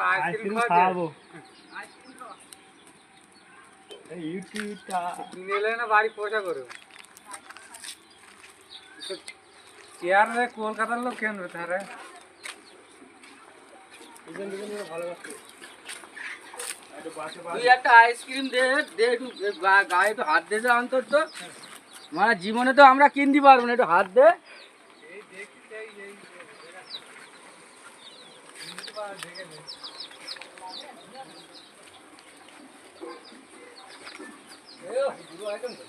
ice cream खाबो ইউটিউবটা নিলে না বাড়ি পয়সা করো চেয়ার রে কলকাতার লোক কেন রে তারে ইজন ভালো লাগছে তুই একটা আইসক্রিম দে দে একটু গায়ে একটু হাত দে অন্তত মানে জীবনে তো আমরা কিনতে পারবো না একটু হাত দে এই দেখি এই কিনতে পার দেখে দে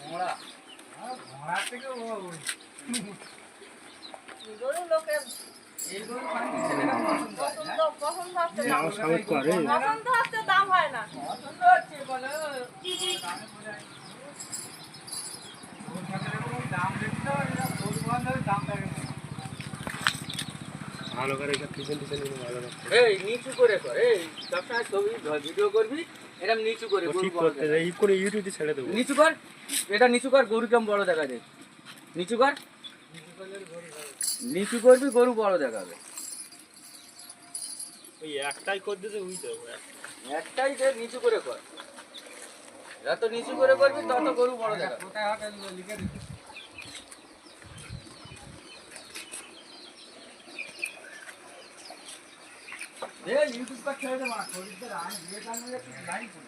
ঘোড়া ঘোড়া থেকে লোকের দাম হয় না ভালো করে এই নিচু করে কর এই সবসময় ছবি ভিডিও করবি এরকম নিচু করে ইউটিউবে ছেড়ে দেবো নিচু কর এটা নিচু কর গরু কেমন বড় দেখা যায় নিচু কর নিচু করবি গরু বড় দেখাবে ওই একটাই করে দিতে একটাই যে নিচু করে কর যত নিচু করে করবি তত গরু বড় দেখাবে কোথায় হাতে লিখে দিচ্ছি ইউটিউব पर ছেড়ে দে মা খরিদ্দার আমি যে কারণে একটু লাইন করি